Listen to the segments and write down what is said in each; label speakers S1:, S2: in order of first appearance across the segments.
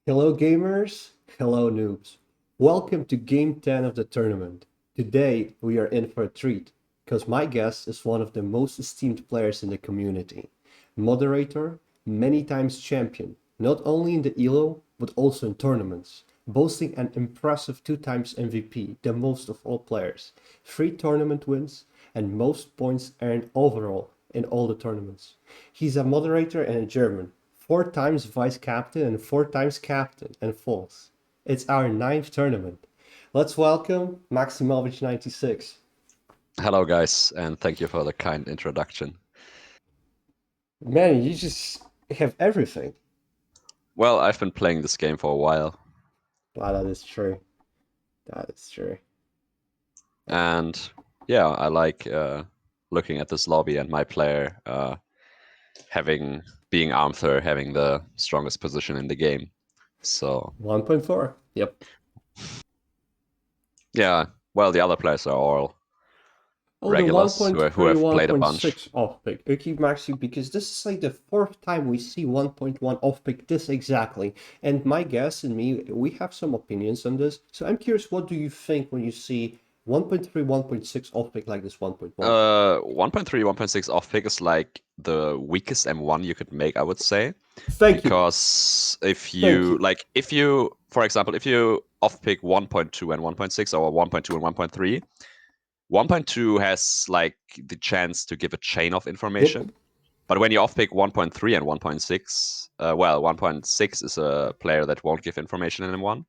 S1: Hello, gamers. Hello, noobs. Welcome to Game 10 of the tournament. Today, we are in for a treat, because my guest is one of the most esteemed players in the community. Moderator, many times champion, not only in the ELO, but also in tournaments, boasting an impressive 2 times MVP, the most of all players, 3 tournament wins, and most points earned overall in all the tournaments. He's a moderator and a German, 4 times vice captain and 4 times captain and fourth. It's our ninth tournament. Let's welcome Maxi 96.
S2: Hello, guys, and thank you for the kind introduction.
S1: Man, you just have everything.
S2: Well, I've been playing this game for a while,
S1: Wow, that is true. That is true.
S2: and yeah, I like looking at this lobby and my player having being Armther having the strongest position in the game. So
S1: 1.4. Yep.
S2: yeah, well, the other players are all
S1: Oh, the
S2: regulars who
S1: 1.3,
S2: have played a bunch.
S1: 1.6 off pick. Okay, Maxi, because this is like the fourth time we see 1.1 off pick this exactly. And my guest and me, we have some opinions on this. So I'm curious, what do you think when you see 1.3, 1.6 off pick like this 1.1?
S2: 1.3, 1.6 off pick is like the weakest M1 you could make, I would say.
S1: Thank you.
S2: Because
S1: Thank you.
S2: if you, for example, if you off pick 1.2 and 1.6 or 1.2 and 1.3, 1.2 has like the chance to give a chain of
S1: Yep.
S2: information. But when you off pick 1.3 and 1.6, well, 1.6 is a player that won't give information in M1,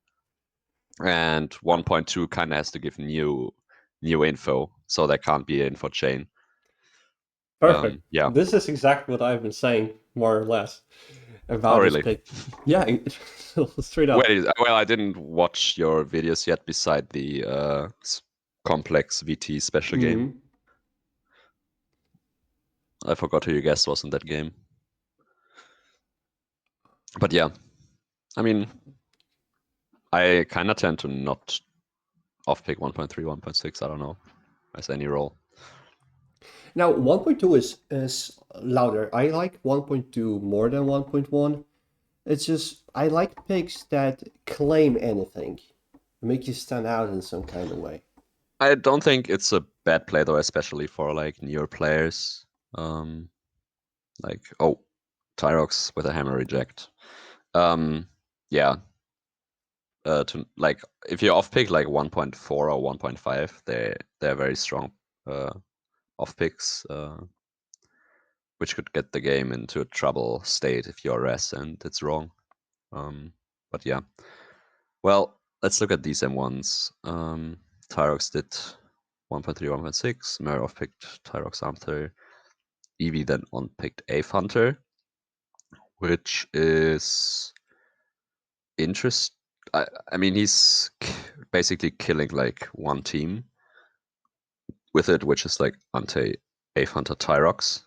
S2: and 1.2 kind of has to give new info, so there can't be an info chain.
S1: Perfect.
S2: Yeah.
S1: This is exactly what I've been saying, more or less,
S2: Oh,
S1: about this
S2: really?
S1: pick. Yeah, straight up.
S2: Wait, well, I didn't watch your videos yet beside the complex VT special game.
S1: Hmm.
S2: I forgot who your guest was in that game. But yeah, I mean, I kind of tend to not off-pick 1.3, 1.6, I don't know, as any role.
S1: Now, 1.2 is louder. I like 1.2 more than 1.1. It's just, I like picks that claim anything, make you stand out in some kind of way.
S2: I don't think it's a bad play, though, especially for, like, newer players. Like, oh, Tyrox with a hammer reject. Yeah, to like if you off pick like 1.4 or 1.5, they're very strong off picks, which could get the game into a trouble state if you're res and it's wrong. But yeah, well, let's look at these M1s. Tyrox did 1.3, 1.6. Mer off picked Tyrox Armther. Eevee then on picked Ape Hunter, which is interest. I mean, he's basically killing like one team with it, which is like Ante Ape Hunter Tyrox.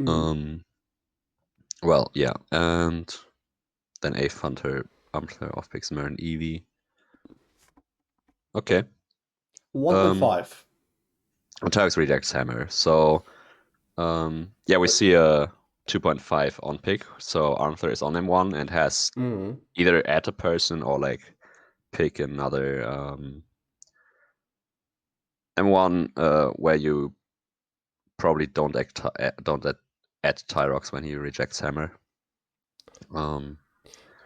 S1: Mhm.
S2: Um, well, yeah, and then Ape Hunter Amtler off picks Mer and Eevee. Okay.
S1: 1.5.
S2: And Tyrox rejects Hammer. So yeah, we see a 2.5 on pick. So Armther is on M1 and has
S1: Mhm.
S2: either add a person or like pick another M1 where you probably add Tyrox when he rejects Hammer. Um,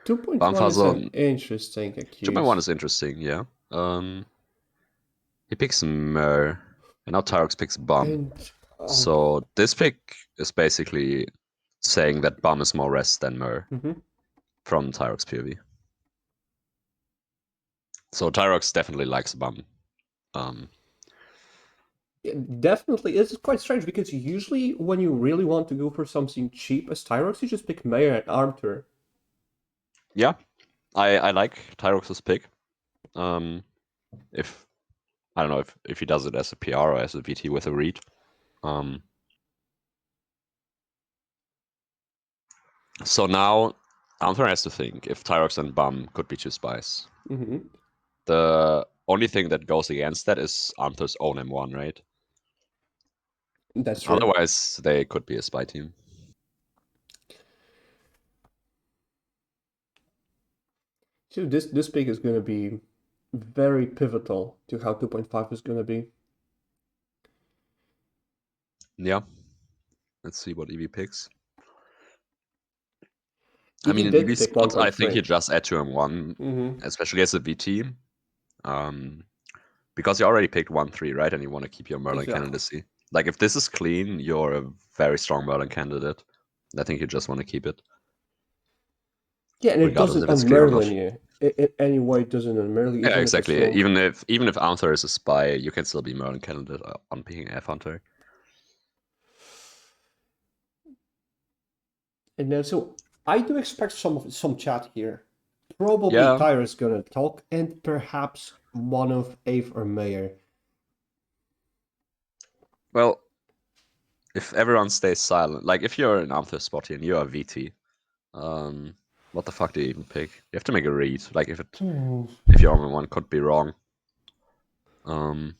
S1: 2.1 is an
S2: Bamfazon
S1: interesting
S2: 2.1
S1: accuse.
S2: is interesting, yeah. Um, he picks Mer, and now Tyrox picks Bum.
S1: And
S2: So this pick is basically saying that Bum is more rest than Mer
S1: mhm.
S2: from Tyrox POV. So Tyrox definitely likes Bum. Um,
S1: Definitely, it's quite strange because usually when you really want to go for something cheap as Tyrox, you just pick Mayor and Armter.
S2: yeah, I like Tyrox's pick. If I don't know if he does it as a PR or as a VT with a read. Um, so now Armthor has to think if Tyrox and Bum could be two spies.
S1: Hmm.
S2: The only thing that goes against that is Armthor's own M1, right?
S1: That's true.
S2: Otherwise, they could be a spy team.
S1: So this pick is going to be very pivotal to how 2.5 is going to be.
S2: Yeah, let's see what EV picks. I
S1: Evie
S2: mean, in
S1: did
S2: EV
S1: pick
S2: spot, I think
S1: 1.3.
S2: you just add 2 and 1,
S1: Mm-hmm.
S2: especially as a VT. Um, because you already picked 1-3, right? And you want to keep your Merlin
S1: Exactly.
S2: candidacy. Like, if this is clean, you're a very strong Merlin candidate. I think you just want to keep it,
S1: Yeah, and it
S2: regardless
S1: doesn't
S2: if it's clear or
S1: unmerlin
S2: not.
S1: you. It anyway, it doesn't unmerlin you,
S2: Yeah,
S1: even if it's
S2: exactly.
S1: low.
S2: Even if Arthur is a spy, you can still be Merlin candidate on picking F Hunter.
S1: And then so I do expect some chat here. Probably
S2: Yeah.
S1: Tyra's gonna talk, and perhaps one of Ave or Mayor.
S2: Well, if everyone stays silent, like if you're in Arthur's spot here and you're a VT, um, what the fuck do you even pick? You have to make a read. Like if your only one could be wrong. Um,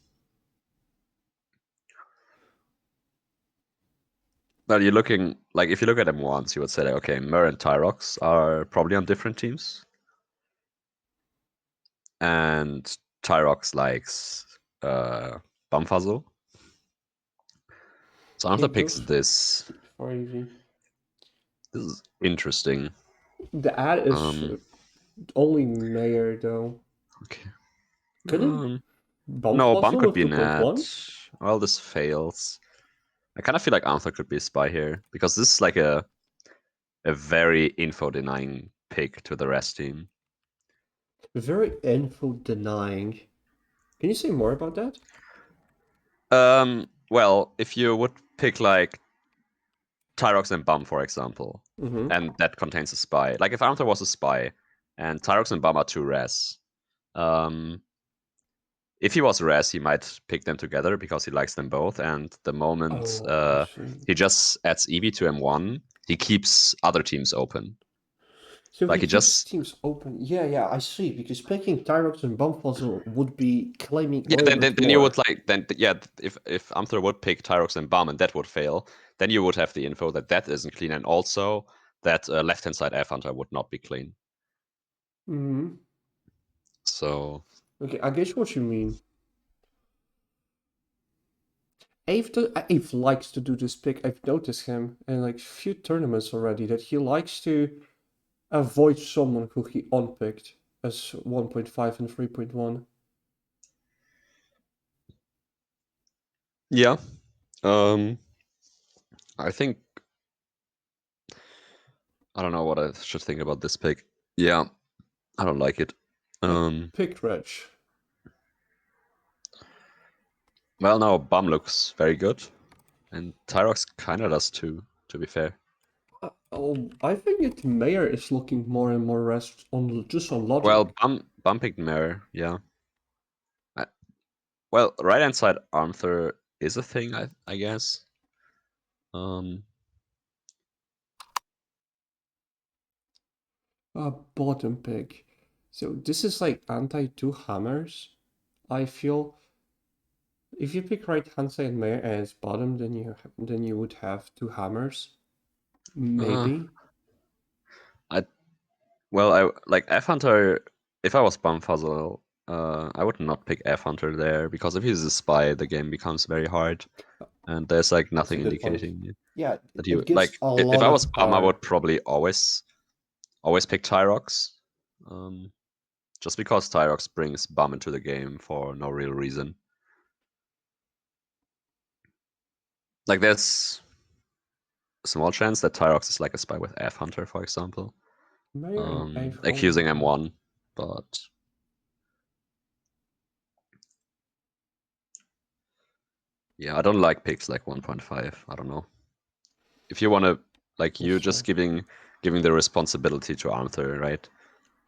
S2: Well, you're looking like if you look at them once, you would say, like, okay, Mur and Tyrox are probably on different teams, and Tyrox likes Bumfuzzle. So Arthur
S1: King
S2: picks
S1: Juice
S2: this.
S1: for Evie.
S2: This is interesting.
S1: The ad is
S2: Um,
S1: only Mayor though.
S2: okay.
S1: Couldn't Bump
S2: No, Bum
S1: Puzzle
S2: could
S1: with
S2: be an ad.
S1: 2.1?
S2: Well, this fails. I kind of feel like Arthur could be a spy here because this is like a very info denying pick to the rest team.
S1: Very info denying. Can you say more about that?
S2: Well, if you would pick like Tyrox and Bum, for example,
S1: Mm-hmm.
S2: and that contains a spy. Like if Arthur was a spy and Tyrox and Bum are two res, um, if he was res, he might pick them together because he likes them both. And the moment
S1: Oh, I see.
S2: he just adds Eevee to M1, he keeps other teams open.
S1: So
S2: Like
S1: he
S2: he
S1: keeps
S2: just
S1: teams open. Yeah, yeah, I see. Because picking Tyrox and Bumfuzzle would be claiming a
S2: yeah.
S1: little bit
S2: Then you would
S1: more.
S2: like then yeah. If Arthur would pick Tyrox and Bum and that would fail, then you would have the info that that isn't clean and also that left hand side F Hunter would not be clean.
S1: Mm-hmm.
S2: So
S1: Okay, I guess what you mean. Ave likes to do this pick. I've noticed him in like few tournaments already that he likes to avoid someone who he unpicked as 1.5 and 3.1.
S2: yeah. Um, I think I don't know what I should think about this pick. Yeah, I don't like it.
S1: Yeah,
S2: Um,
S1: pick Reg.
S2: well, now Bum looks very good, and Tyrox kind of does too. To be fair,
S1: Oh, I think that Mayor is looking more and more rest on just on
S2: well,
S1: logic.
S2: Bum picked Mirror. Yeah. I, well, right hand side Arthur is a thing. I guess. Um,
S1: Bottom pick. So this is like anti two hammers. I feel if you pick right hand side Mayor as bottom, then you would have two hammers.
S2: uh,
S1: Maybe.
S2: I well, I like F Hunter. If I was Bumfuzzle, I would not pick F Hunter there because if he's a spy, the game becomes very hard, and there's like
S1: That's a
S2: nothing
S1: good point.
S2: indicating
S1: Yeah,
S2: that
S1: it
S2: you
S1: gives
S2: like.
S1: a
S2: If
S1: lot
S2: I was
S1: of
S2: Bum, I
S1: power.
S2: would probably always pick Tyrox, um, just because Tyrox brings Bum into the game for no real reason. Like there's a small chance that Tyrox is like a spy with F Hunter, for example,
S1: Mayor and Ave
S2: accusing
S1: only.
S2: M1, but yeah, I don't like picks like 1.5. I don't know. If you want to, like, you
S1: That's
S2: just
S1: true.
S2: giving the responsibility to Arthur, right?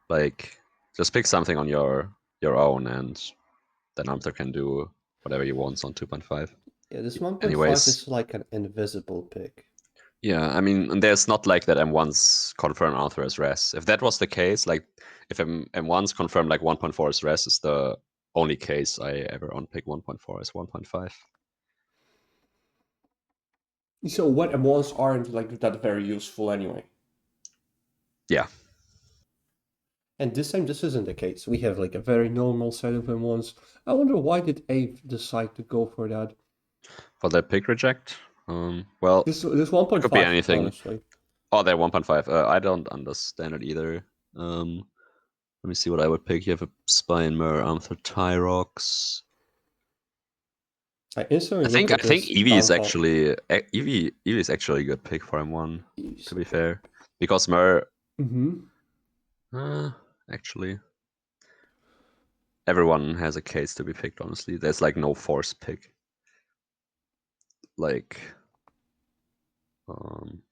S2: Like, just pick something on your own, and then Arthur can do whatever he wants on 2.5.
S1: Yeah, this 1.5
S2: Anyways,
S1: is like an invisible pick.
S2: yeah, I mean, and there's not like that M1's confirmed Arthur as res. If that was the case, like, if M1's confirmed like 1.4 as res is the only case I ever unpick 1.4 as 1.5.
S1: So what M1s aren't like that very useful anyway.
S2: Yeah.
S1: And this time, this isn't the case. We have like a very normal set of M1s. I wonder why did Abe decide to go for that?
S2: For that pick reject. Well,
S1: This
S2: it could be
S1: 1.5,
S2: anything.
S1: honestly.
S2: Oh, they're 1.5. I don't understand it either. Let me see what I would pick. You have a Spine Mer, Armthur Tyrox.
S1: I instantly look
S2: I
S1: at
S2: think
S1: this
S2: Eevee is
S1: downfall.
S2: actually Eevee is actually a good pick for M1. To
S1: Eevee's
S2: be
S1: okay.
S2: fair, because Mer,
S1: Mm-hmm.
S2: uh, actually, everyone has a case to be picked. Honestly, there's like no force pick. Like, um,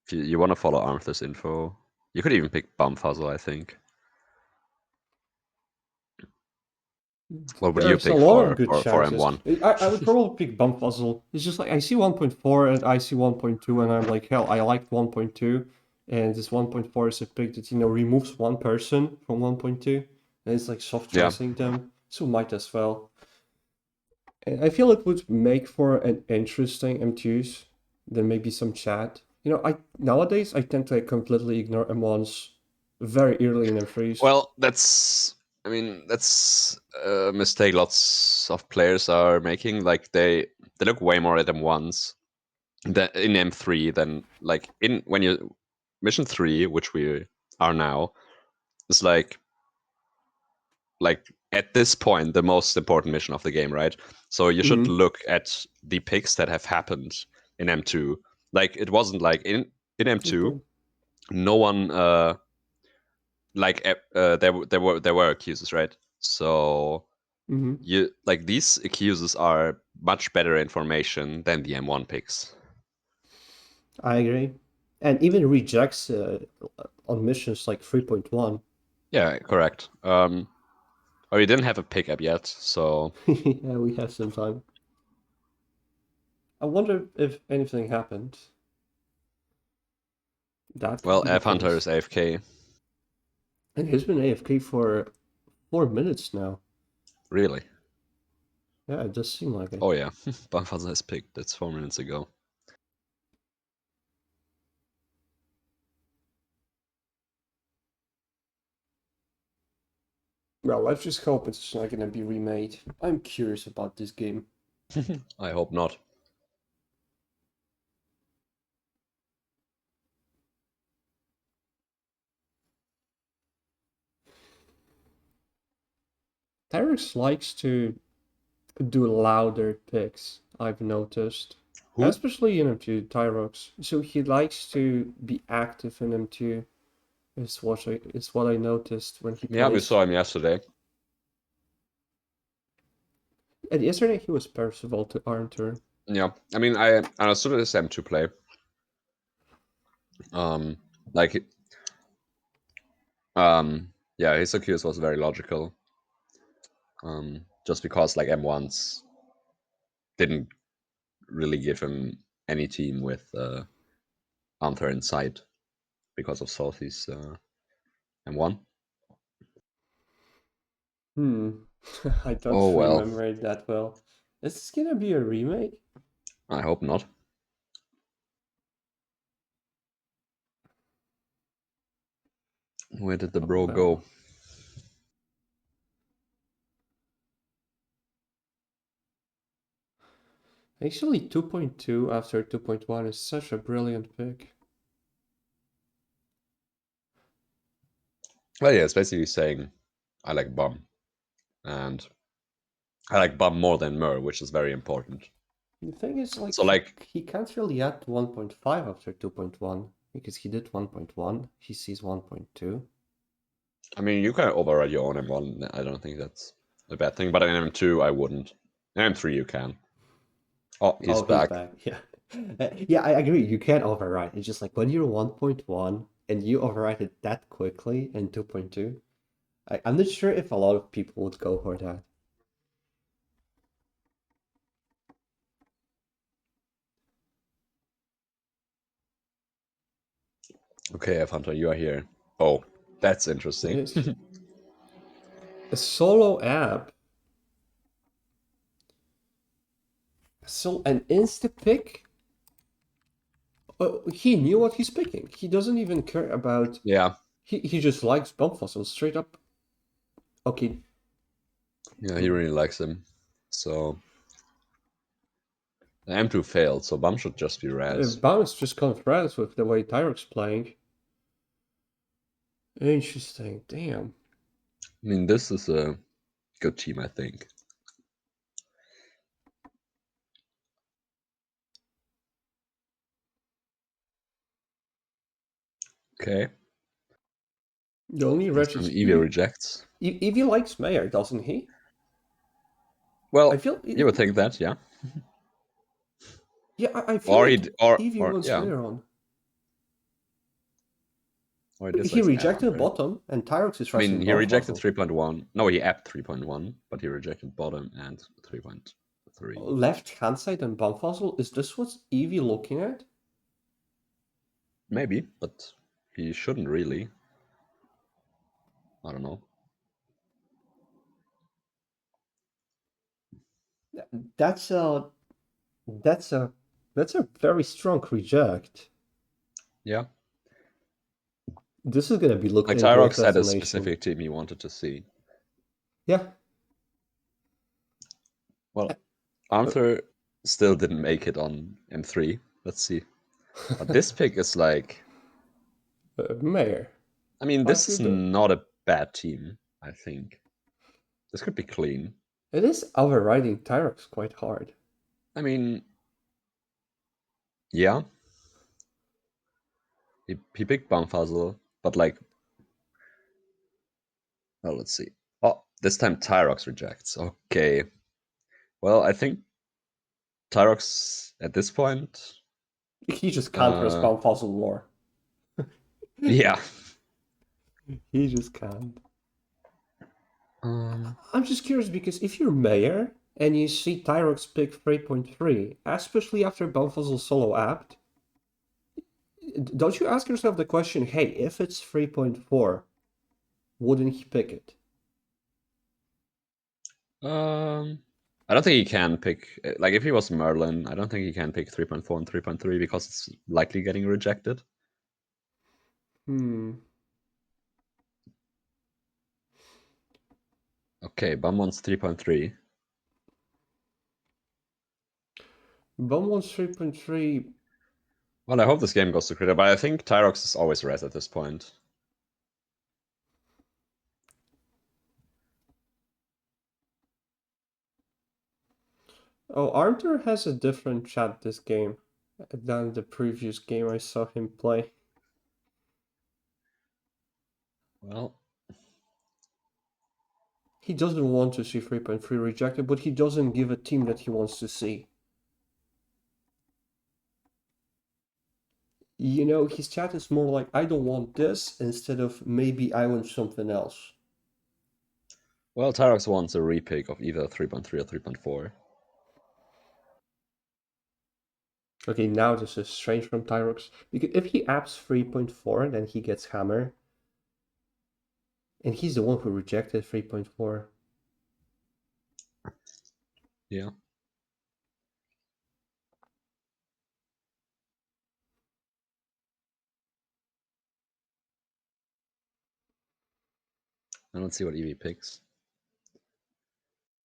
S2: if you want to follow Armthur's info, you could even pick Bumfuzzle. I think. What would you
S1: There's a
S2: pick
S1: lot of
S2: for
S1: good
S2: for
S1: chances.
S2: M1?
S1: I would probably pick Bump Puzzle. It's just like I see 1.4 and I see 1.2 and I'm like, hell, I liked 1.2. And this 1.4 is a pick that, removes one person from 1.2. And it's like soft
S2: Yeah.
S1: choicing them. So might as well. And I feel it would make for an interesting M2s than maybe some chat. I nowadays I tend to completely ignore M1s very early in M3s.
S2: Well, that's. I mean, that's a mistake lots of players are making. Like they look way more at M1s in M3 than like in when you mission 3, which we are now, is like at this point the most important mission of the game, right? So you should
S1: Mm-hmm.
S2: look at the picks that have happened in M2. Like it wasn't like in
S1: Good
S2: M2,
S1: point.
S2: no one there were accusers, right? So
S1: Mm-hmm.
S2: you like these accusers are much better information than the M1 picks.
S1: I agree. And even rejects on missions like 3.1.
S2: Yeah, correct. Or you didn't have a pickup yet, so
S1: Yeah, we have some time. I wonder if anything happened. That could
S2: well,
S1: be the
S2: F Hunter
S1: case.
S2: is AFK.
S1: And he's been AFK for 4 minutes now.
S2: Really?
S1: Yeah, it does seem like it.
S2: Oh yeah, Bumfuzzle has picked. That's 4 minutes ago.
S1: Well, let's just hope it's not gonna be remade. I'm curious about this game.
S2: I hope not.
S1: Tyrus likes to do louder picks, I've noticed.
S2: Who?
S1: Especially in M2, Tyrox. So he likes to be active in M2. Is what I noticed when he
S2: Yeah, we
S1: plays.
S2: saw him yesterday.
S1: And yesterday he was Percival to Arthur.
S2: Yeah, I mean, I understood it as M2 play. Like, yeah, his accuse was very logical. Just because like M1s didn't really give him any team with Anther in sight because of Salty's M1.
S1: Hmm. I
S2: Oh
S1: don't
S2: well,
S1: remember it that well. Is this gonna be a remake?
S2: I hope not. Where did the
S1: Oh
S2: bro go?
S1: well. Actually, 2.2 after 2.1 is such a brilliant pick.
S2: Well, yeah, it's basically saying I like Bum, and I like Bum more than Mer, which is very important.
S1: The thing is, like,
S2: So
S1: he,
S2: like,
S1: he can't really add 1.5 after 2.1 because he did 1.1, he sees 1.2.
S2: I mean, you can override your own M1. I don't think that's a bad thing. But in M2, I wouldn't. In M3, you can. Oh, he's
S1: Oh, he's
S2: back.
S1: back. Yeah. Yeah, I agree. You can override. It's just like when you're 1.1 and you override it that quickly in 2.2, I'm not sure if a lot of people would go for that.
S2: Okay, F Hunter, you are here. Oh, that's interesting.
S1: Yes. A solo app. So an insta pick? He knew what he's picking. He doesn't even care about
S2: Yeah.
S1: He just likes bump fossils straight up. Okay.
S2: Yeah, he really likes him. So the M2 failed, so Bum should just be res.
S1: Bounce just kind of friends with the way Tyrox playing. Interesting. Damn.
S2: I mean, this is a good team, I think. Okay.
S1: The only
S2: This
S1: red
S2: time
S1: is
S2: Eevee rejects.
S1: Evie likes Mayor, doesn't he? I
S2: Well,
S1: feel
S2: you would think that, yeah.
S1: yeah, I feel
S2: Or
S1: like
S2: he
S1: Evie
S2: or
S1: wants
S2: yeah,
S1: Mayor on.
S2: or he
S1: He
S2: dislikes app,
S1: rejected
S2: right?
S1: bottom, and Tyrox is
S2: I mean,
S1: resting
S2: he rejected
S1: Buffalo.
S2: 3.1. No, he apped 3.1, but he rejected bottom and 3.3.
S1: Left hand side and Bumfuzzle, is this what Evie looking at?
S2: Maybe, but he shouldn't really. I don't know.
S1: That's a that's a that's a very strong reject.
S2: Yeah.
S1: This is gonna be looked
S2: Like
S1: into
S2: Tyrox had a
S1: assassination.
S2: specific team he wanted to see.
S1: Yeah.
S2: Well, Arthur still didn't make it on M3. Let's see. But this pick is like,
S1: Mayor.
S2: I mean,
S1: I
S2: this
S1: feel
S2: is
S1: the
S2: not a bad team, I think. This could be clean.
S1: it is overriding Tyrox quite hard.
S2: I mean, yeah. He picked Bumfuzzle, but like, well, let's see. Oh, this time Tyrox rejects. Okay. Well, I think Tyrox at this point,
S1: He just can't
S2: uh,
S1: respond fossil more.
S2: yeah.
S1: He just can't.
S2: Um,
S1: I'm just curious because if you're Mayor and you see Tyrox pick 3.3, especially after Bumfuzzle solo apt, don't you ask yourself the question, hey, if it's 3.4, wouldn't he pick it?
S2: um, I don't think he can pick, like, if he was Merlin, I don't think he can pick 3.4 and 3.3 because it's likely getting rejected.
S1: Hmm.
S2: Okay, Bum wants 3.3.
S1: Bum wants 3.3.
S2: Well, I hope this game goes to Critter, but I think Tyrox is always res at this point.
S1: Oh, Arthur has a different chat this game than the previous game I saw him play.
S2: Well,
S1: He doesn't want to see 3.3 rejected, but he doesn't give a team that he wants to see. You know, his chat is more like, I don't want this, instead of maybe I want something else.
S2: well, Tyrox wants a repick of either 3.3 or 3.4.
S1: Okay, now this is strange from Tyrox. Because if he apps 3.4, then he gets Hammer. And he's the one who rejected 3.4.
S2: Yeah. I don't see what Eevee picks.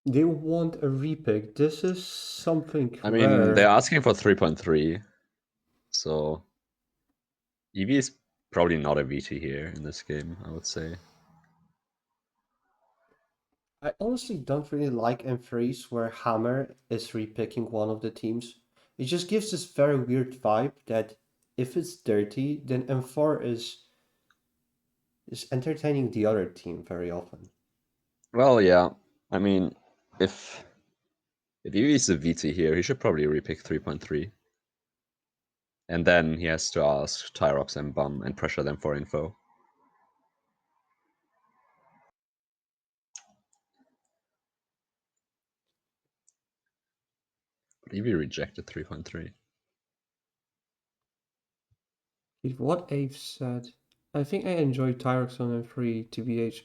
S1: They want a repick. This is something
S2: I mean, they're
S1: rare.
S2: asking for 3.3, so Eevee is probably not a VT here in this game, I would say.
S1: I honestly don't really like M3s where Hammer is repicking one of the teams. It just gives this very weird vibe that if it's dirty, then M4 is entertaining the other team very often.
S2: Well, yeah. I mean, if Eevee is a VT here, he should probably repick 3.3. And then he has to ask Tyrox and Bum and pressure them for info. But Eevee rejected 3.3.
S1: With what Abe said, I think I enjoy Tyrox on M3, TBH.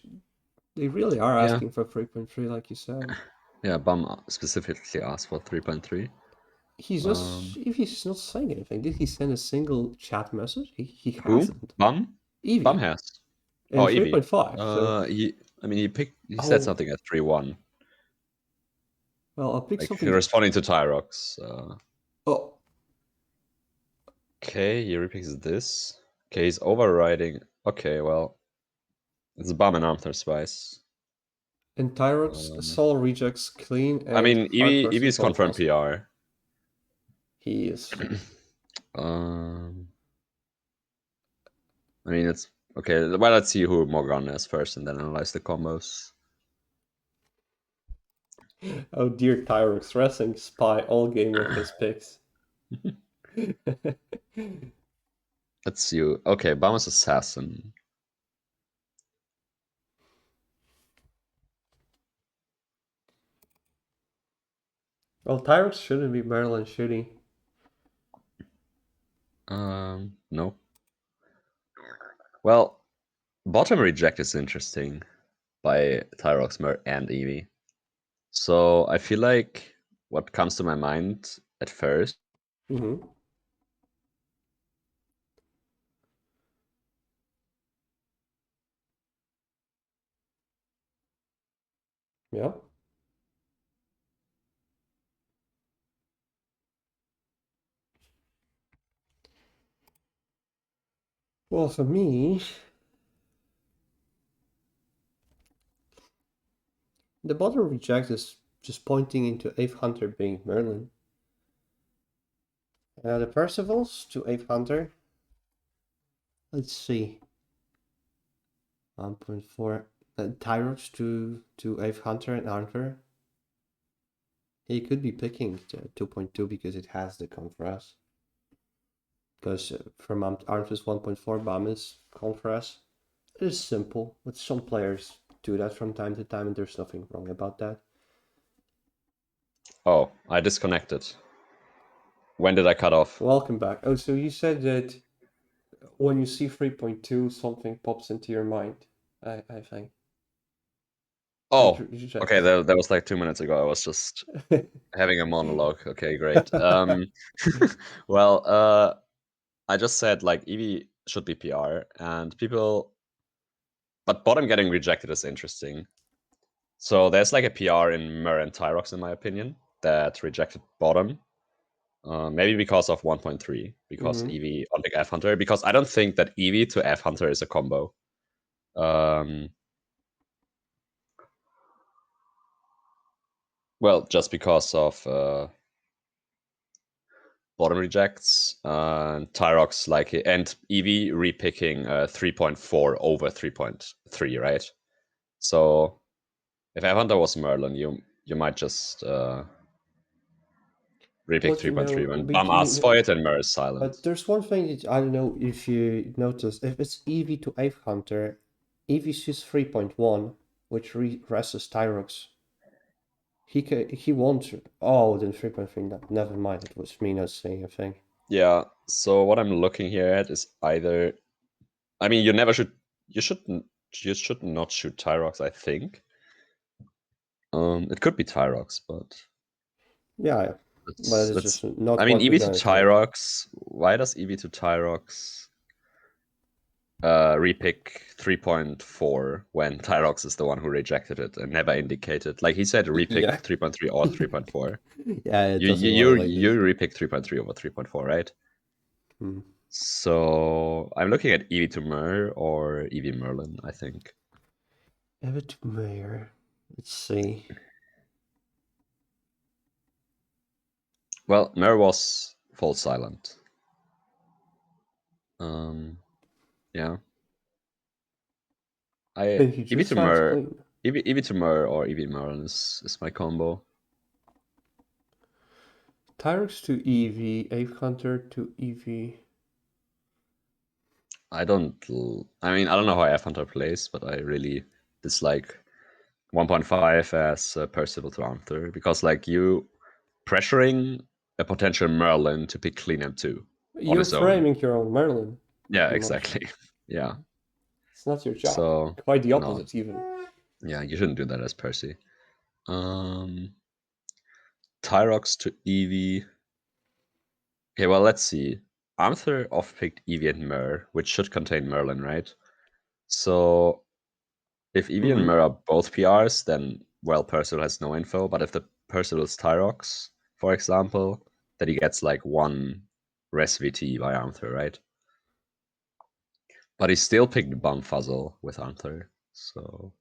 S1: They really are
S2: Yeah.
S1: asking for 3.3, like you said.
S2: Yeah, Bum specifically asked for 3.3.
S1: He's not, if he's not saying anything, did he send a single chat message? He
S2: Who?
S1: hasn't.
S2: Bum? Bum
S1: Evie.
S2: has.
S1: in
S2: Oh, Eevee.
S1: 3.5. So,
S2: He said
S1: oh,
S2: something at 3-1,
S1: well, I'll pick
S2: like
S1: something.
S2: responding to Tyrox.
S1: Oh,
S2: Okay, he repicks this. Okay, he's overriding. Okay, well, it's Bum and Armthur Spice.
S1: and Tyrox,
S2: Um,
S1: Soul rejects clean
S2: I
S1: and
S2: mean,
S1: hard
S2: Eevee
S1: versus
S2: is confirmed
S1: Volcast.
S2: PR.
S1: He is.
S2: um, I mean, it's okay. Well, let's see who Morgana is first, and then analyze the combos.
S1: Oh dear, Tyrox wrestling spy all game with his picks.
S2: Let's see. Okay, Bum's Assassin.
S1: Well, Tyrox shouldn't be Maryland, should he?
S2: No. Well, bottom reject is interesting by Tyrox, Mer, and Eevee. So I feel like what comes to my mind at first.
S1: Mm-hmm. Yeah. Well, for me, the bottom reject is just pointing into Ape Hunter being Merlin. The Percivals to Ape Hunter. Let's see. 1.4. Tyrox to Ape Hunter and Hunter. He could be picking 2.2 because it has the Confras. Because from Arthur's 1.4, Bam is Confras. It is simple, but some players do that from time to time, and there's nothing wrong about that.
S2: Oh, I disconnected. When did I cut off?
S1: Welcome back. Oh, so you said that when you see 3.2, something pops into your mind, I think.
S2: Oh, okay.
S1: Rejects.
S2: That was like 2 minutes ago. I was just having a monologue. Okay, great. Well, I just said like Eevee should be PR, and people, but bottom getting rejected is interesting. So there's like a PR in Mer and Tyrox, in my opinion, that rejected bottom. Maybe because of 1.3, because
S1: Mm-hmm.
S2: Eevee on the F Hunter, because I don't think that Eevee to F Hunter is a combo. Well, just because of bottom rejects, Tyrox like and Eevee repicking 3.4 over 3.3, right? So if F Hunter was Merlin, you might just repick
S1: Well,
S2: 3.3 when Bum asks for it and Mer is
S1: but
S2: silent.
S1: there's one thing that I don't know if you noticed. If it's Eevee to Ape Hunter, Eevee sees 3.1, which rests Tyrox. He wants. Oh, then 3.3. Never mind. It was me not saying a thing.
S2: Yeah. So what I'm looking here at is either, I mean, you should not shoot Tyrox, I think. It could be Tyrox, but
S1: Yeah, but it's
S2: let's.
S1: just not
S2: I mean,
S1: what we're
S2: Eevee to
S1: gonna think.
S2: Tyrox. Why does Eevee to Tyrox repick 3.4 when Tyrox is the one who rejected it and never indicated? Like he said, repick
S1: Yeah.
S2: 3.3 or 3.4.
S1: Yeah, it
S2: You
S1: doesn't
S2: you
S1: work
S2: you
S1: like
S2: you
S1: this.
S2: repick 3.3 over 3.4, right?
S1: Hmm.
S2: So I'm looking at Eevee to Mer or Eevee Merlin, I think.
S1: Everett Mayer. Let's see.
S2: Well, Mer was full silent. Yeah. I
S1: And he
S2: Eevee
S1: just
S2: to
S1: has
S2: Mer,
S1: clean.
S2: Eevee to Mer or Eevee Merlin is my combo.
S1: Tyrex to Eevee, Ape Hunter to Eevee.
S2: I don't. I mean, I don't know how F Hunter plays, but I really dislike 1.5 as Percival to Arthur because, like, you pressuring a potential Merlin to pick Clean M2 on
S1: You're
S2: his own.
S1: framing your own Merlin,
S2: Yeah,
S1: pretty much.
S2: exactly. Yeah.
S1: It's not your job.
S2: So
S1: Quite the
S2: no.
S1: opposite, even.
S2: Yeah, you shouldn't do that as Percy. Um, Tyrox to Eevee. Okay, well, let's see. Arthur off-picked Eevee and Mer, which should contain Merlin, right? So if Eevee and
S1: Mm-hmm.
S2: Myr are both PRs, then well, Percival has no info. But if the Percival is Tyrox, for example, then he gets like one Res VT by Armthur, right? But he still picked Bumfuzzle with Armthur. So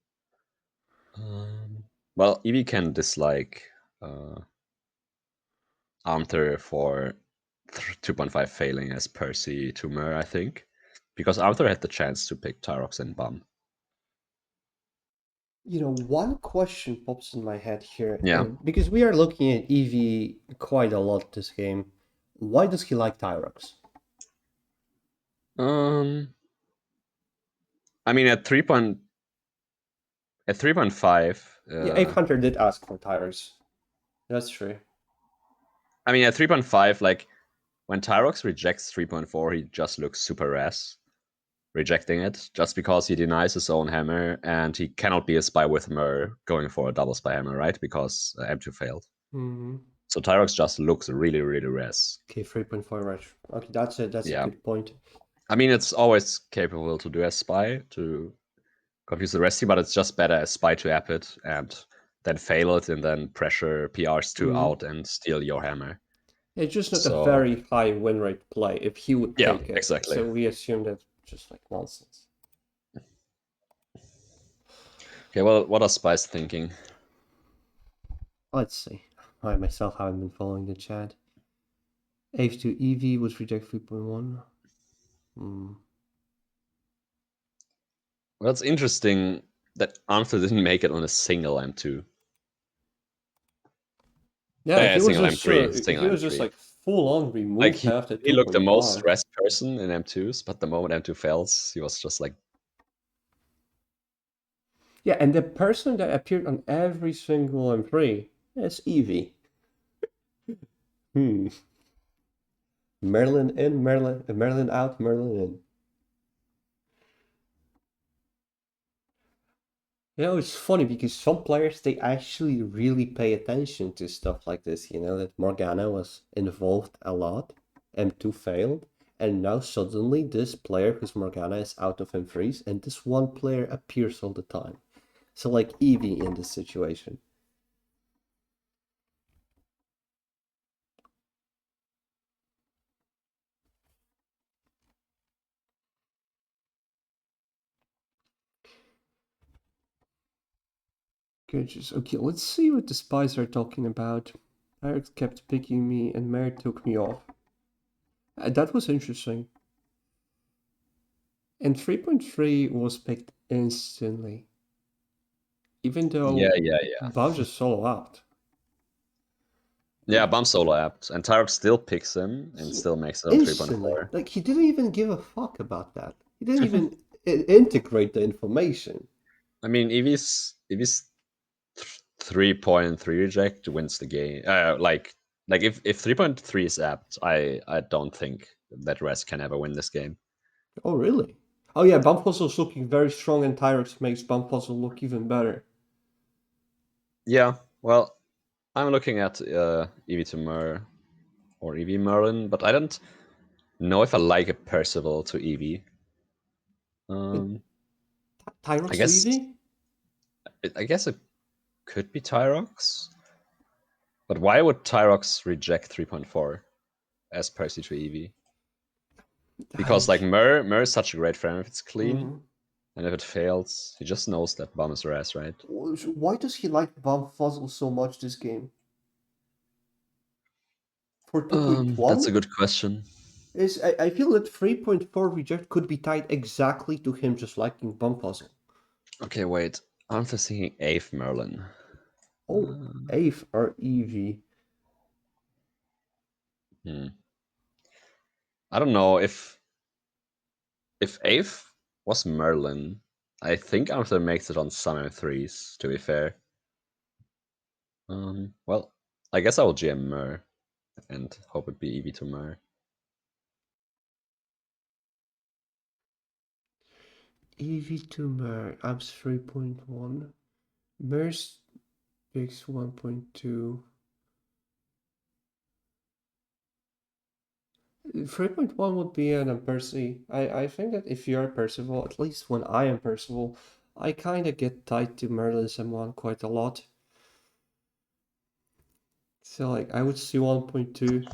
S2: well, Eevee can dislike Armthur for 2.5 failing as Percy to Myr, I think. Because Armthur had the chance to pick Tyrox and Bum.
S1: One question pops in my head here,
S2: Yeah.
S1: because we are looking at Eevee quite a lot this game. Why does he like Tyrox?
S2: I mean at 3.5,
S1: Yeah, Ape Hunter did ask for Tyrox. That's true.
S2: I mean at 3.5, like when Tyrox rejects 3.4, he just looks super ras, rejecting it just because he denies his own hammer and he cannot be a spy with Myr going for a double spy hammer, right? Because M2 failed.
S1: Mm-hmm.
S2: So Tyrox just looks really, really res.
S1: Okay, 3.4 range. Okay, that's a
S2: Yeah.
S1: good point.
S2: I mean, it's always capable to do as spy to confuse the rest team, but it's just better as spy to app it and then fail it and then pressure PRs2
S1: Mm-hmm.
S2: out and steal your hammer.
S1: It's just not a
S2: So
S1: very high win rate play if he would
S2: yeah,
S1: take it.
S2: exactly.
S1: So we assume that's just like nonsense.
S2: Okay, well, what are spies thinking?
S1: Let's see. I myself haven't been following the chat. Ace to EV was reject 3.1. Hmm.
S2: Well, it's interesting that Armthur didn't make it on a single M2.
S1: Yeah,
S2: Single M3, single
S1: he was just
S2: M3.
S1: like full on
S2: Like
S1: removed
S2: he
S1: half the
S2: he looked the most
S1: 2.5.
S2: stressed person in M2s, but the moment M2 fails, he was just like,
S1: Yeah, and the person that appeared on every single M3 is Eevee. Hmm. Merlin in, Merlin out, Merlin in. It's funny because some players they actually really pay attention to stuff like this. That Morgana was involved a lot, M2 failed, and now suddenly this player whose Morgana is out of M3s, and this one player appears all the time. So like Eevee in this situation. Good. Okay, let's see what the spies are talking about. Eric kept picking me and Mary took me off. That was interesting. And 3.3 was picked instantly, even
S2: yeah,
S1: though
S2: yeah, yeah.
S1: Bowser solo out.
S2: Yeah, Bump solo apt, and Tyrox still picks him and
S1: He
S2: still makes it on
S1: instantly,
S2: 3.4.
S1: like he didn't even give a fuck about that. He didn't even integrate the information.
S2: I mean, Eevee's 3.3 reject wins the game. Like if 3.3 is apt, I don't think that Res can ever win this game.
S1: Oh, really? Oh yeah, Bumpuzzle's looking very strong and Tyrex makes Bumpuzzle look even better.
S2: Yeah, well, I'm looking at Eevee to Myr or Eevee Merlin, but I don't know if I like a Percival to Eevee. Um, I
S1: Tyrex to
S2: guess
S1: Eevee?
S2: I guess it could be Tyrox, but why would Tyrox reject 3.4 as Percy to Eevee? Because like Myr is such a great frame if it's clean,
S1: Mhm.
S2: and if it fails, he just knows that Bum is res, right?
S1: Why does he like Bumfuzzle so much this game? For
S2: That's a
S1: 2.1?
S2: good question.
S1: I feel that 3.4 reject could be tied exactly to him just liking Bumpuzzle.
S2: Okay, wait. I'm thinking Eighth Merlin.
S1: Oh, Ave or Eevee.
S2: Hmm. I don't know if Eighth was Merlin. I think Arthur makes it on some M3s, to be fair. Well, I guess I will GM Mer and hope it be Eevee to Mer.
S1: Eevee to Mer, Abs 3.1. Mer's picks 1.2. 3.1 would be an Percy. I think that if you're Percival, at least when I am Percival, I kind of get tied to Merlin's M1 quite a lot. So like I would see 1.2,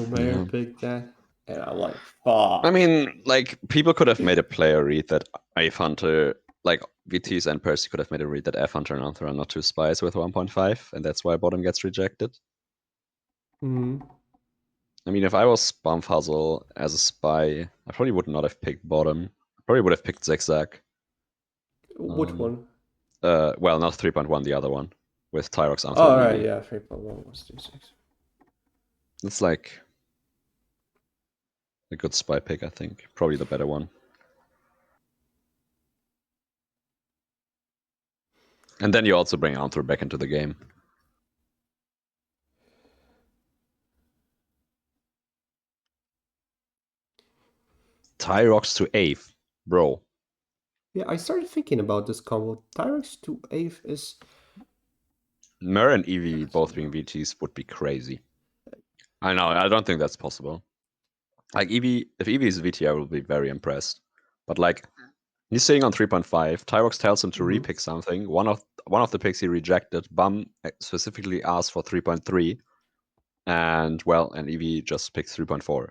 S1: Mayor
S2: Yeah.
S1: picked that, and I'm like, fuck.
S2: I mean, like, people could have made a player read that F Hunter, like, VTs and Percy could have made a read that F Hunter and Arthur are not two spies with 1.5, and that's why bottom gets rejected.
S1: Mm.
S2: I mean, if I was Bumfuzzle as a spy, I probably would not have picked bottom. I probably would have picked Zigzag.
S1: Which one?
S2: Well, not 3.1, the other one, with Tyrox, Arthur,
S1: Oh,
S2: and
S1: right,
S2: Evie.
S1: yeah, 3.1 was 2.6.
S2: It's like a good spy pick, I think. Probably the better one. And then you also bring Arthur back into the game. Tyrox to Ave, bro.
S1: Yeah, I started thinking about this combo. Tyrex to Ave is...
S2: Mer and Evie both being VTs would be crazy. I know, I don't think that's possible. Like, Evie, if Evie is a VT, I will be very impressed. But, like, he's sitting on 3.5. Tyrox tells him to repick something. One of the picks he rejected. Bum specifically asked for 3.3. And, well, and Evie just picked 3.4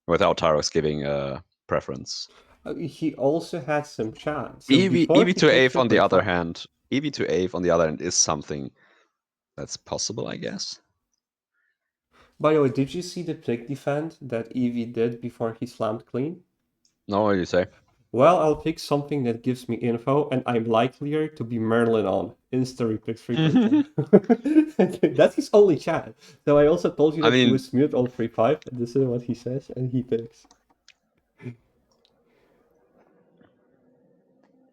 S2: without Tyrox giving a preference.
S1: He also had some chance. So
S2: Evie,
S1: before
S2: Evie
S1: he
S2: to
S1: picked
S2: Ave, on the other
S1: 3.5.
S2: hand, Evie to Ave, on the other hand, is something that's possible, I guess.
S1: By the way, did you see the pick defend that Evie did before he slammed clean?
S2: No, what do you say?
S1: Well, I'll pick something that gives me info, and I'm likelier to be Merlin on. Insta repick 3.4. That's his only chance. So I also told you
S2: I
S1: that he
S2: mean,
S1: was mute on 3.5, and this is what he says, and he picks.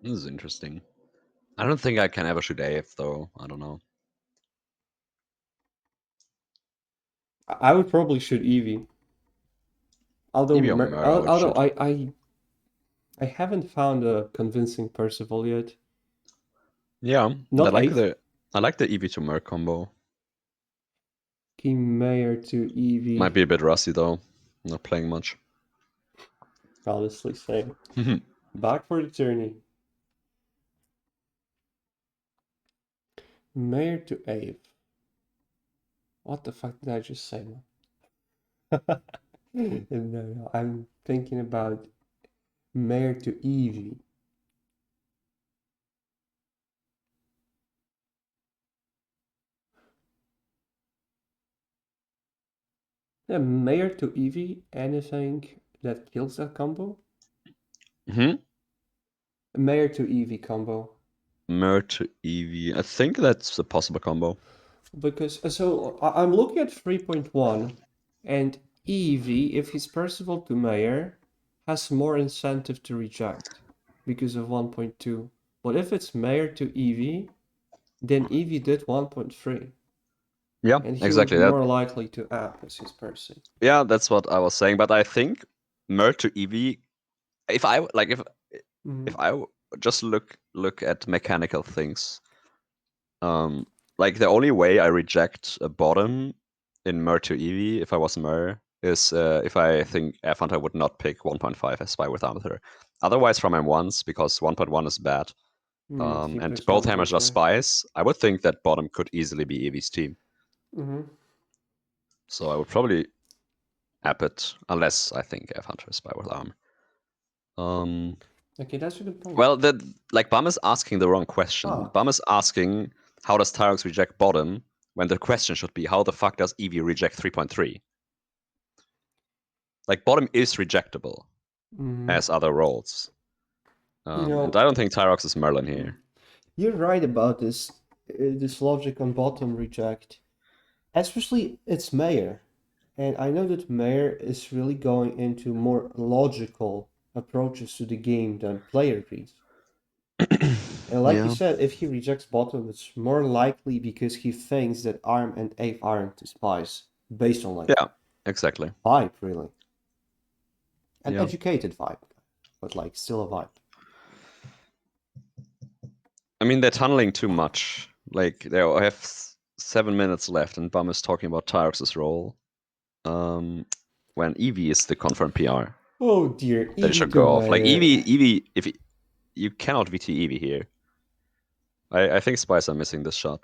S2: this is interesting. I don't think I can ever shoot AF, though. I don't know.
S1: I would probably shoot Evie. Although,
S2: Evie or Mer, I would shoot.
S1: I haven't found a convincing Percival yet.
S2: Yeah,
S1: Not Ave.
S2: I like the Evie to Mer combo.
S1: King Mayor to
S2: Might
S1: Evie.
S2: be a bit rusty though. Not playing much.
S1: Honestly saying. Back for the tourney. Mayor to Ave. What the fuck did I just say, man? No, I'm thinking about Mayor to Evie. Yeah, Mayor to Evie, anything that kills that combo? Mayor to Evie combo.
S2: Mer to Evie. I think that's a possible combo.
S1: Because, I'm looking at 3.1, and Evie, if he's Percival to Mayor, has more incentive to reject because of 1.2. But if it's Mayor to Evie, then Evie did 1.3.
S2: Yeah,
S1: And he was
S2: exactly that.
S1: more likely to app as his Percy.
S2: Yeah, that's what I was saying. But I think Mer to Evie. If I like, if I just look at mechanical things, like the only way I reject a bottom in Mer to Eevee, if I was Mer, is if I think F Hunter would not pick 1.5 as spy with Arthur. Otherwise, from M1s, because 1.1 is bad,
S1: He
S2: and
S1: picks
S2: both hammers are
S1: 1.3.
S2: spies, I would think that bottom could easily be Eevee's team. So I would probably app it, unless I think F Hunter is spy with arm.
S1: Okay, that's a good point.
S2: Well, like Bum is asking the wrong question.
S1: Ah.
S2: Bum is asking how does Tyrox reject bottom when the question should be how the fuck does Eevee reject 3.3? Like bottom is rejectable as other roles.
S1: You
S2: And
S1: know,
S2: I don't think Tyrox is Merlin here.
S1: you're right about this logic on bottom reject. Especially it's Mayor. And I know that Mayor is really going into more logical approaches to the game than player reads. And like you
S2: Yeah.
S1: said, if he rejects bottom, it's more likely because he thinks that Arm and Ave aren't spies, based on like
S2: Yeah, exactly.
S1: vibe, really. An
S2: Yeah.
S1: educated vibe, but like still a vibe.
S2: I mean, they're tunneling too much. Like, they have 7 minutes left, and Bum is talking about Tyrox's role. when Eevee is the confirmed PR.
S1: Oh dear,
S2: They
S1: Eevee
S2: should
S1: to
S2: go off. Like
S1: Meyer.
S2: Eevee, if you cannot VT Eevee here. I think Spice are missing this shot.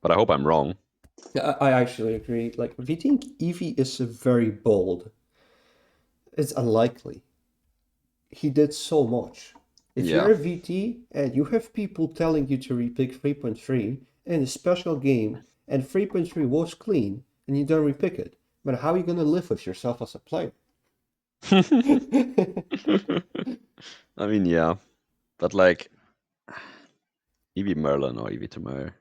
S2: But I hope I'm wrong.
S1: I actually agree. Like, VTing Eevee is very bold. It's unlikely. He did so much. If
S2: Yeah.
S1: you're a VT and you have people telling you to repick 3.3 in a special game and 3.3 was clean and you don't repick it, but how are you going to live with yourself as a player?
S2: I mean, yeah. But like Eevee Merlin or Eevee Tamir.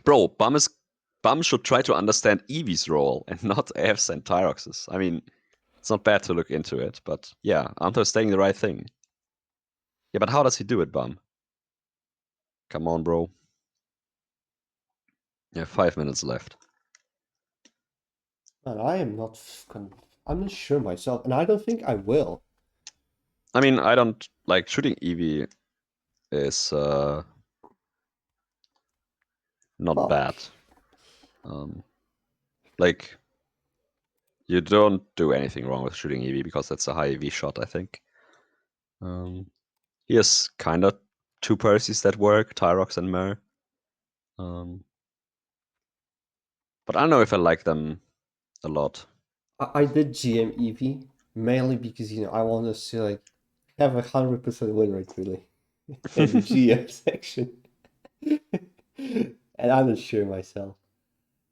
S2: Bro, Bum should try to understand Eevee's role and not F's and Tyrox's. I mean, it's not bad to look into it, but yeah, Anther's saying the right thing. Yeah, but how does he do it, Bum? Come on, bro. Yeah, 5 minutes left.
S1: And I am not. I'm not sure myself, and I don't think I will.
S2: I mean, I don't like shooting Eevee is not bad.
S1: Fuck.
S2: Like you don't do anything wrong with shooting Eevee because that's a high EV shot, I think. He has kind of two Percys that work, Tyrox and Mer. But I don't know if I like them a lot.
S1: I did GM Eevee mainly because I want us to like have 100% win rate really in the GM section, and I'm not sure myself.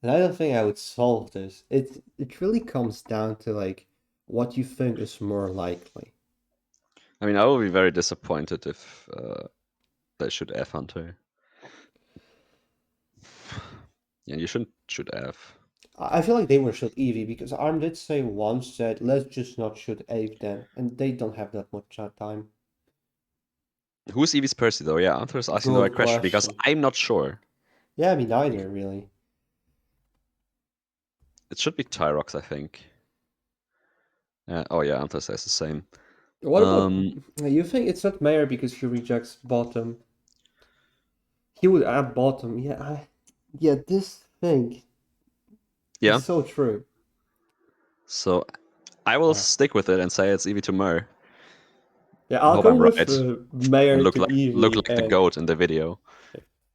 S1: And I don't think I would solve this. It really comes down to like what you think is more likely.
S2: I mean, I will be very disappointed if they shoot F Hunter. Yeah, you shouldn't shoot F.
S1: I feel like they were shoot Eevee because Arm did say once that let's just not shoot Ave then, and they don't have that much time.
S2: Who's Eevee's Percy though? Yeah, Arthur's asking the right
S1: Good
S2: question because
S1: question.
S2: I'm not sure.
S1: Yeah, me neither, really.
S2: It should be Tyrox, I think. Oh yeah, Arthur says the same.
S1: What about you think it's not Mayor because he rejects bottom? He would add bottom. Yeah, this thing is
S2: Yeah.
S1: so true.
S2: So I will
S1: Yeah.
S2: stick with it and say it's Eevee to Mer.
S1: Yeah,
S2: I
S1: I'll
S2: hope
S1: go
S2: I'm
S1: with
S2: right and
S1: Mayor
S2: look
S1: to
S2: like
S1: Eevee,
S2: the
S1: and
S2: goat in the video.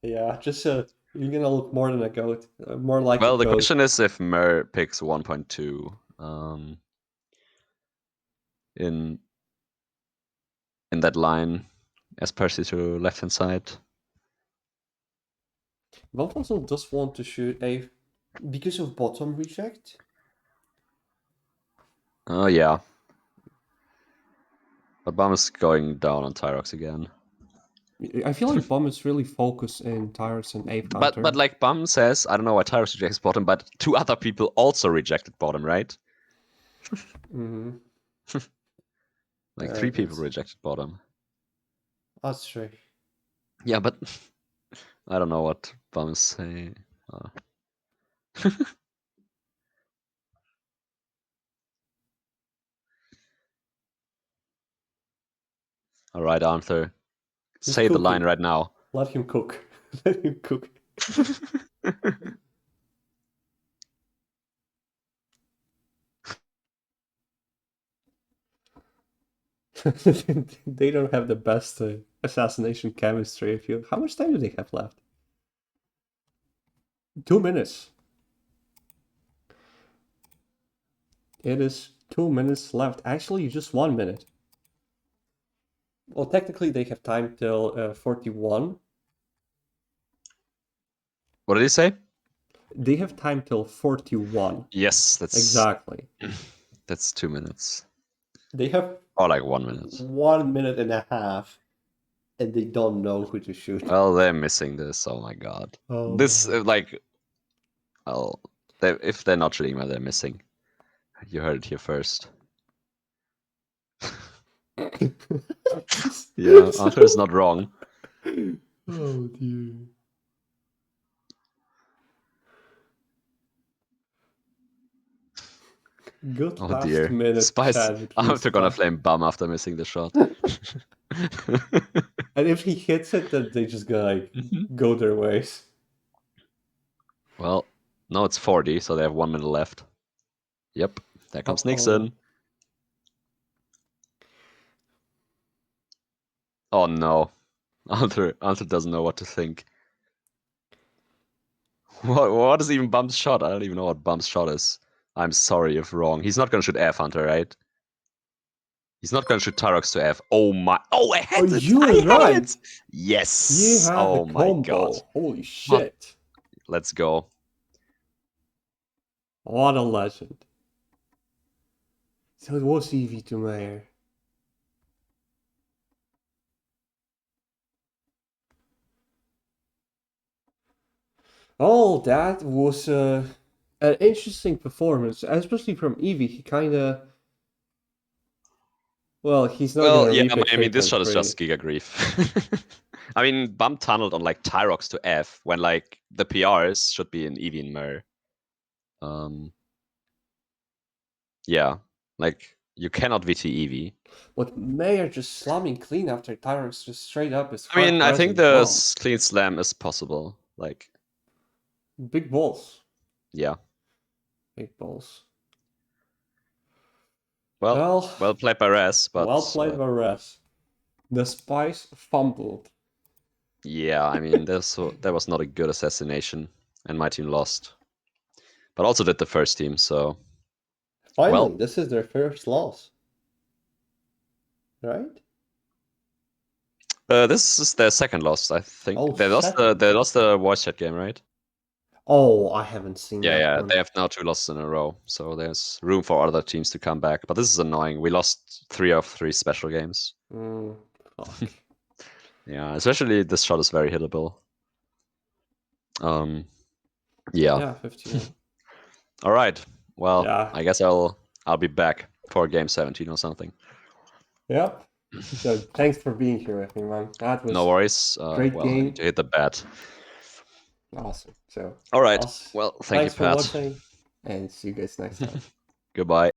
S1: yeah, just you're gonna look more than a goat, more like a
S2: Well, the
S1: goat.
S2: question is if Mer picks 1.2 in that line as Percy to left hand side.
S1: What also does want to shoot a because of bottom reject?
S2: Oh yeah. But Bum is going down on Tyrox again.
S1: I feel like Bomb is really focused in Tyrus and Ape
S2: But
S1: Hunter.
S2: like Bum says, I don't know why Tyrox rejects bottom, but two other people also rejected bottom, right?
S1: Mm-hmm.
S2: Like three people
S1: That's
S2: rejected bottom.
S1: that's true.
S2: Yeah, but I don't know what Bum is saying. All right, Arthur.
S1: He's
S2: Say the line
S1: cooking.
S2: right now.
S1: Let him cook. Let him cook. They don't have the best assassination chemistry. If you, how much time do they have left? 2 minutes. It is 2 minutes left. Actually, just 1 minute. Well, technically, they have time till 41.
S2: What did he say?
S1: They have time till 41.
S2: Yes, that's
S1: Exactly.
S2: 2 minutes.
S1: They have
S2: Or like 1 minute.
S1: 1 minute and a half, and they don't know who to shoot.
S2: Well, they're missing this. Oh my god.
S1: Oh
S2: This
S1: my.
S2: like, well, if they're not shooting, well, they're missing. You heard it here first. Yeah, Arthur is not wrong.
S1: Oh dear. Good
S2: Oh
S1: last
S2: dear.
S1: minute
S2: Spice.
S1: chat between
S2: Arthur gonna
S1: Spice.
S2: flame Bum after missing the shot.
S1: And if he hits it, then they just gonna like go their ways.
S2: Well, No, it's 40, so they have 1 minute left. Yep, there comes Nixon. Oh no, Arthur doesn't know what to think. What is even Bump's shot? I don't even know what Bump's shot is. I'm sorry if wrong. He's not gonna shoot F, Hunter, right? He's not gonna shoot Tyrox to F. Oh my! Oh, I had it!
S1: you were
S2: I had
S1: right.
S2: it! Yes!
S1: You had
S2: Oh
S1: the
S2: my
S1: combo.
S2: god!
S1: Holy shit!
S2: Let's go.
S1: What a legend. So it was Evie to Meyer. Oh, that was an interesting performance, especially from Evie. He kind of... Well, he's not
S2: Well,
S1: gonna
S2: yeah,
S1: repick
S2: I mean, this shot is
S1: 3.3.
S2: just Giga Grief. I mean, Bump tunneled on like Tyrox to F when like the PRs should be in Eevee and Mer. Yeah, like you cannot VT Eevee.
S1: But Meyer just slamming clean after Tyrox just straight up is
S2: I
S1: hard
S2: mean, I think
S1: present
S2: the
S1: bump.
S2: clean slam is possible. Like,
S1: Big balls.
S2: yeah.
S1: Big balls.
S2: Well played by Raz, but
S1: well played by Raz. The Spice fumbled.
S2: yeah, I mean, that was not a good assassination, and my team lost. But also did the first team, so
S1: Finally,
S2: well,
S1: this is their first loss. Right?
S2: this is their second loss, I think.
S1: Oh,
S2: They lost the voice chat game, right?
S1: Oh, I haven't seen that
S2: Yeah,
S1: one.
S2: they have now 2 losses in a row, so there's room for other teams to come back. But this is annoying. We lost 3 of 3 special games.
S1: Fuck.
S2: Yeah, especially this shot is very hittable. Yeah.
S1: Yeah, 51.
S2: All right. Well,
S1: Yeah.
S2: I guess I'll be back for game 17 or something.
S1: Yep. So thanks for being here with me, man. That was
S2: No worries.
S1: great
S2: well, I
S1: game.
S2: need to hit the bat.
S1: Awesome. So
S2: All right.
S1: I'll
S2: Well, thank you,
S1: thanks for
S2: Pat.
S1: watching, and see you guys next time.
S2: Goodbye.